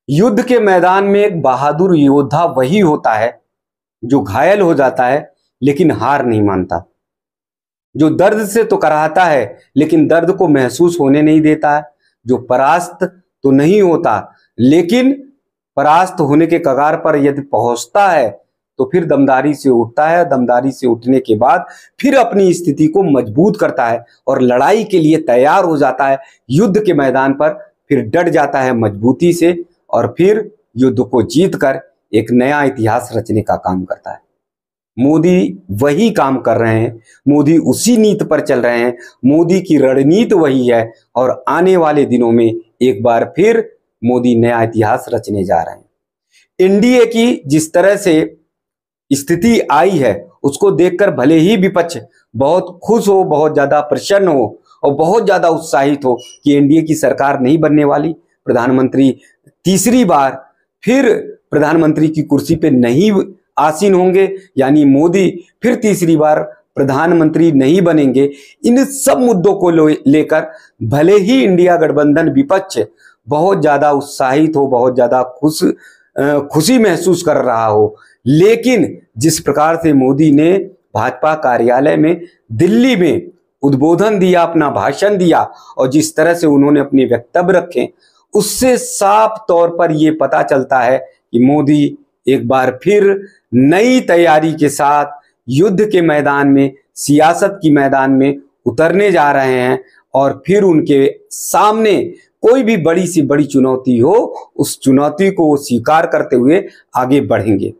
युद्ध के मैदान में एक बहादुर योद्धा वही होता है जो घायल हो जाता है लेकिन हार नहीं मानता, जो दर्द से तो कराहता है लेकिन दर्द को महसूस होने नहीं देता है, जो परास्त तो नहीं होता लेकिन परास्त होने के कगार पर यदि पहुंचता है तो फिर दमदारी से उठता है। दमदारी से उठने के बाद फिर अपनी स्थिति को मजबूत करता है और लड़ाई के लिए तैयार हो जाता है। युद्ध के मैदान पर फिर डट जाता है मजबूती से और फिर युद्ध को जीतकर एक नया इतिहास रचने का काम करता है। मोदी वही काम कर रहे हैं, मोदी उसी नीति पर चल रहे हैं, मोदी की रणनीति वही है और आने वाले दिनों में एक बार फिर मोदी नया इतिहास रचने जा रहे हैं। एनडीए की जिस तरह से स्थिति आई है उसको देखकर भले ही विपक्ष बहुत खुश हो, बहुत ज्यादा प्रसन्न हो और बहुत ज्यादा उत्साहित हो कि एनडीए की सरकार नहीं बनने वाली, प्रधानमंत्री तीसरी बार फिर प्रधानमंत्री की कुर्सी पे नहीं आसीन होंगे, यानी मोदी फिर तीसरी बार प्रधानमंत्री नहीं बनेंगे। इन सब मुद्दों को लेकर भले ही इंडिया गठबंधन विपक्ष बहुत ज्यादा उत्साहित हो, बहुत ज्यादा खुशी महसूस कर रहा हो, लेकिन जिस प्रकार से मोदी ने भाजपा कार्यालय में दिल्ली में उद्बोधन दिया, अपना भाषण दिया और जिस तरह से उन्होंने अपने वक्तव्य रखे, उससे साफ तौर पर यह पता चलता है कि मोदी एक बार फिर नई तैयारी के साथ युद्ध के मैदान में, सियासत की मैदान में उतरने जा रहे हैं और फिर उनके सामने कोई भी बड़ी सी बड़ी चुनौती हो, उस चुनौती को स्वीकार करते हुए आगे बढ़ेंगे।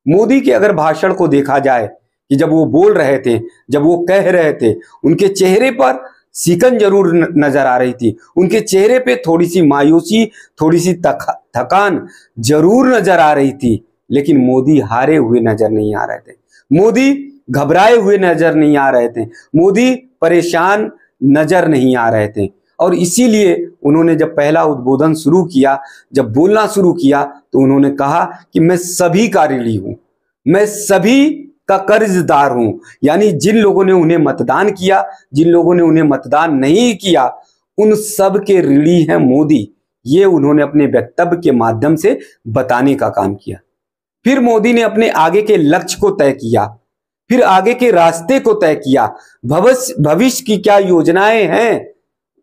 मोदी के अगर भाषण को देखा जाए कि जब वो बोल रहे थे, जब वो कह रहे थे, उनके चेहरे पर सिकन जरूर नजर आ रही थी, उनके चेहरे पे थोड़ी सी मायूसी, थोड़ी सी थकान जरूर नजर आ रही थी, लेकिन मोदी हारे हुए नजर नहीं आ रहे थे, मोदी घबराए हुए नजर नहीं आ रहे थे, मोदी परेशान नजर नहीं आ रहे थे। और इसीलिए उन्होंने जब पहला उद्बोधन शुरू किया, जब बोलना शुरू किया, तो उन्होंने कहा कि मैं सभी का ऋणी हूं, मैं सभी का कर्जदार हूं। यानी जिन लोगों ने उन्हें मतदान किया, जिन लोगों ने उन्हें मतदान नहीं किया, उन सब के ऋणी हैं मोदी। ये उन्होंने अपने वक्तव्य के माध्यम से बताने का काम किया। फिर मोदी ने अपने आगे के लक्ष्य को तय किया, फिर आगे के रास्ते को तय किया, भविष्य की क्या योजनाएं हैं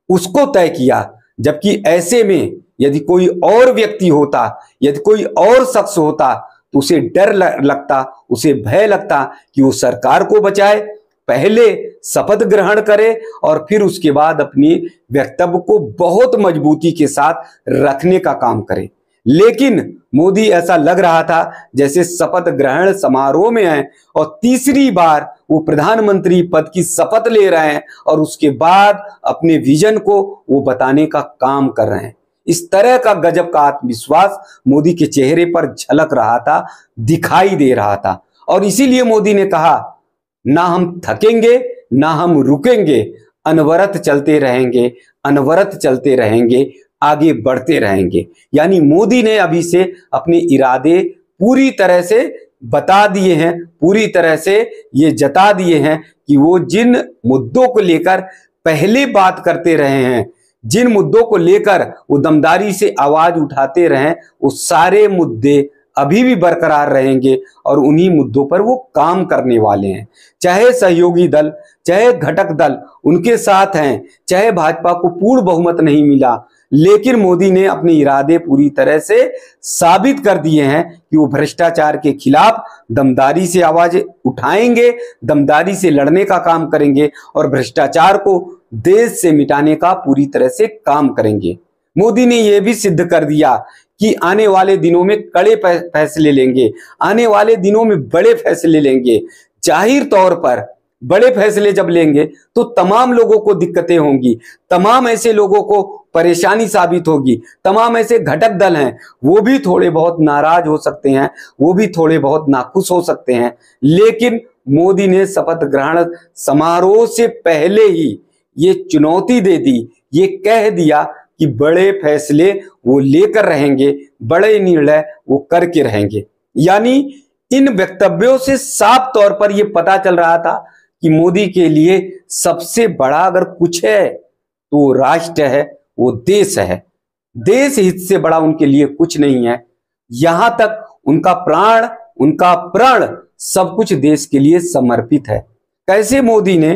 उसको तय किया। जबकि ऐसे में यदि कोई और व्यक्ति होता, यदि कोई और शख्स होता, तो उसे डर लगता, उसे भय लगता कि वो सरकार को बचाए, पहले शपथ ग्रहण करे और फिर उसके बाद अपनी वक्तव्य को बहुत मजबूती के साथ रखने का काम करे। लेकिन मोदी ऐसा लग रहा था जैसे शपथ ग्रहण समारोह में हैं और तीसरी बार वो प्रधानमंत्री पद की शपथ ले रहे हैं और उसके बाद अपने विजन को वो बताने का काम कर रहे हैं। इस तरह का गजब का आत्मविश्वास मोदी के चेहरे पर झलक रहा था, दिखाई दे रहा था। और इसीलिए मोदी ने कहा, ना हम थकेंगे ना हम रुकेंगे, अनवरत चलते रहेंगे, अनवरत चलते रहेंगे, आगे बढ़ते रहेंगे। यानी मोदी ने अभी से अपने इरादे पूरी तरह से बता दिए हैं, पूरी तरह से ये जता दिए हैं कि वो जिन मुद्दों को लेकर पहले बात करते रहे हैं, जिन मुद्दों को लेकर वो दमदारी से आवाज उठाते रहे, वो सारे मुद्दे अभी भी बरकरार रहेंगे और उन्हीं मुद्दों पर वो काम करने वाले हैं। चाहे सहयोगी दल, चाहे घटक दल उनके साथ हैं, चाहे भाजपा को पूर्ण बहुमत नहीं मिला, लेकिन मोदी ने अपने इरादे पूरी तरह से साबित कर दिए हैं कि वो भ्रष्टाचार के खिलाफ दमदारी से आवाज उठाएंगे, दमदारी से लड़ने का काम करेंगे और भ्रष्टाचार को देश से मिटाने का पूरी तरह से काम करेंगे। मोदी ने यह भी सिद्ध कर दिया कि आने वाले दिनों में कड़े फैसले लेंगे, आने वाले दिनों में बड़े फैसले लेंगे। जाहिर तौर पर बड़े फैसले जब लेंगे तो तमाम लोगों को दिक्कतें होंगी, तमाम ऐसे लोगों को परेशानी साबित होगी, तमाम ऐसे घटक दल हैं वो भी थोड़े बहुत नाराज हो सकते हैं, वो भी थोड़े बहुत नाखुश हो सकते हैं। लेकिन मोदी ने शपथ ग्रहण समारोह से पहले ही ये चुनौती दे दी, ये कह दिया कि बड़े फैसले वो लेकर रहेंगे, बड़े निर्णय वो करके रहेंगे। यानी इन वक्तव्यों से साफ तौर पर यह पता चल रहा था कि मोदी के लिए सबसे बड़ा अगर कुछ है तो वो राष्ट्र है, वो देश है। देश हित से बड़ा उनके लिए कुछ नहीं है। यहां तक उनका प्राण, उनका प्रण सब कुछ देश के लिए समर्पित है। कैसे मोदी ने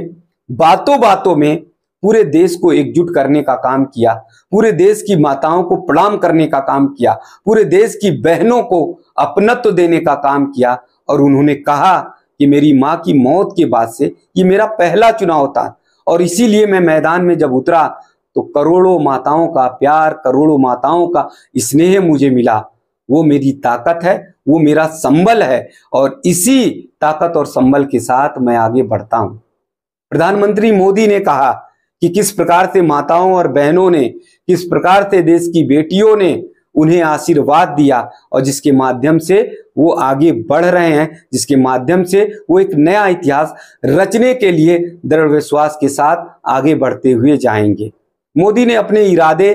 बातों बातों में पूरे देश को एकजुट करने का काम किया, पूरे देश की माताओं को प्रणाम करने का काम किया, पूरे देश की बहनों को अपनत्व देने का काम किया। और उन्होंने कहा कि मेरी मां की मौत के बाद से ये मेरा पहला चुनाव था और इसीलिए मैं मैदान में जब उतरा तो करोड़ों माताओं का प्यार, करोड़ों माताओं का स्नेह मुझे मिला। वो मेरी ताकत है, वो मेरा संबल है और इसी ताकत और संबल के साथ मैं आगे बढ़ता हूं। प्रधानमंत्री मोदी ने कहा कि किस प्रकार से माताओं और बहनों ने, किस प्रकार से देश की बेटियों ने उन्हें आशीर्वाद दिया और जिसके माध्यम से वो आगे बढ़ रहे हैं, जिसके माध्यम से वो एक नया इतिहास रचने के लिए दृढ़ विश्वास के साथ आगे बढ़ते हुए जाएंगे। मोदी ने अपने इरादे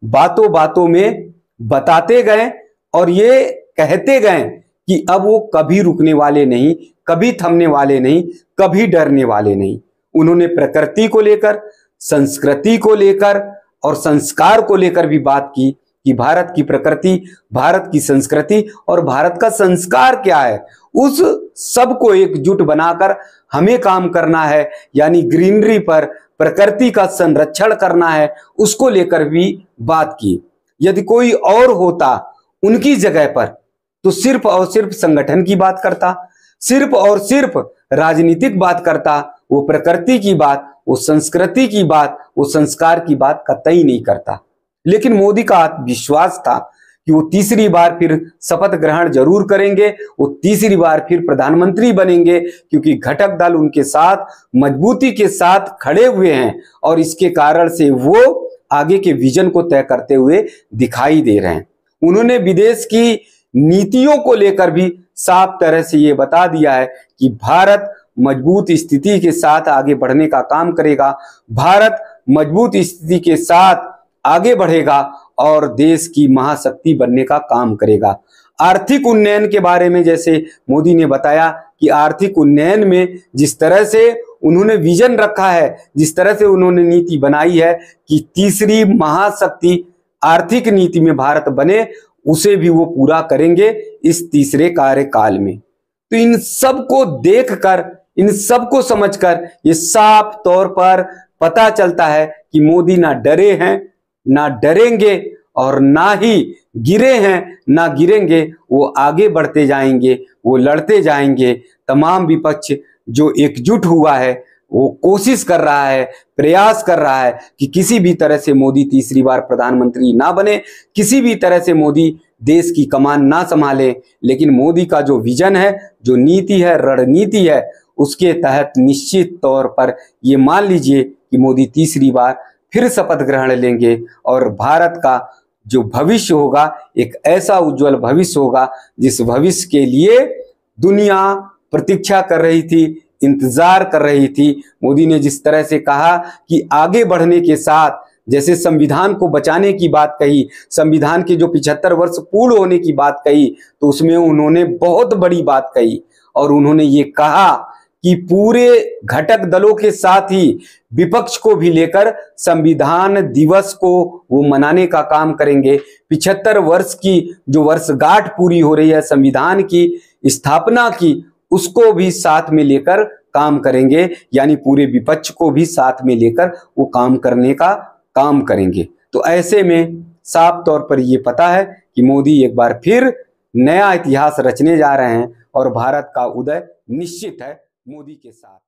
बातों बातों में बताते गए और ये कहते गए कि अब वो कभी रुकने वाले नहीं, कभी थमने वाले नहीं, कभी डरने वाले नहीं। उन्होंने प्रकृति को लेकर, संस्कृति को लेकर और संस्कार को लेकर भी बात की कि भारत की प्रकृति, भारत की संस्कृति और भारत का संस्कार क्या है, उस सब को एकजुट बनाकर हमें काम करना है। यानी ग्रीनरी पर, प्रकृति का संरक्षण करना है, उसको लेकर भी बात की। यदि कोई और होता उनकी जगह पर तो सिर्फ और सिर्फ संगठन की बात करता, सिर्फ और सिर्फ राजनीतिक बात करता, वो प्रकृति की बात, वो संस्कृति की बात, वो संस्कार की बात कतई नहीं करता। लेकिन मोदी का आत्मविश्वास था कि वो तीसरी बार फिर शपथ ग्रहण जरूर करेंगे, वो तीसरी बार फिर प्रधानमंत्री बनेंगे, क्योंकि घटक दल उनके साथ मजबूती के साथ खड़े हुए हैं और इसके कारण से वो आगे के विजन को तय करते हुए दिखाई दे रहे हैं। उन्होंने विदेश की नीतियों को लेकर भी साफ तरह से ये बता दिया है कि भारत मजबूत स्थिति के साथ आगे बढ़ने का काम करेगा, भारत मजबूत स्थिति के साथ आगे बढ़ेगा और देश की महाशक्ति बनने का काम करेगा। आर्थिक उन्नयन के बारे में जैसे मोदी ने बताया कि आर्थिक उन्नयन में जिस तरह से उन्होंने विजन रखा है, जिस तरह से उन्होंने नीति बनाई है कि तीसरी महाशक्ति आर्थिक नीति में भारत बने, उसे भी वो पूरा करेंगे इस तीसरे कार्यकाल में। तो इन सब को देखकर, इन सब को समझकर ये साफ तौर पर पता चलता है कि मोदी ना डरे हैं, ना डरेंगे और ना ही गिरे हैं, ना गिरेंगे। वो आगे बढ़ते जाएंगे, वो लड़ते जाएंगे। तमाम विपक्ष जो एकजुट हुआ है, वो कोशिश कर रहा है, प्रयास कर रहा है कि किसी भी तरह से मोदी तीसरी बार प्रधानमंत्री ना बने, किसी भी तरह से मोदी देश की कमान ना संभाले। लेकिन मोदी का जो विजन है, जो नीति है, रणनीति है, उसके तहत निश्चित तौर पर ये मान लीजिए कि मोदी तीसरी बार फिर शपथ ग्रहण लेंगे और भारत का जो भविष्य होगा एक ऐसा उज्जवल भविष्य होगा जिस भविष्य के लिए दुनिया प्रतीक्षा कर रही थी, इंतजार कर रही थी। मोदी ने जिस तरह से कहा कि आगे बढ़ने के साथ, जैसे संविधान को बचाने की बात कही, संविधान के जो 75 वर्ष पूर्ण होने की बात कही, तो उसमें उन्होंने बहुत बड़ी बात कही और उन्होंने ये कहा कि पूरे घटक दलों के साथ ही विपक्ष को भी लेकर संविधान दिवस को वो मनाने का काम करेंगे। 75 वर्ष की जो वर्षगांठ पूरी हो रही है संविधान की स्थापना की, उसको भी साथ में लेकर काम करेंगे। यानी पूरे विपक्ष को भी साथ में लेकर वो काम करने का काम करेंगे। तो ऐसे में साफ तौर पर ये पता है कि मोदी एक बार फिर नया इतिहास रचने जा रहे हैं और भारत का उदय निश्चित है मोदी के साथ।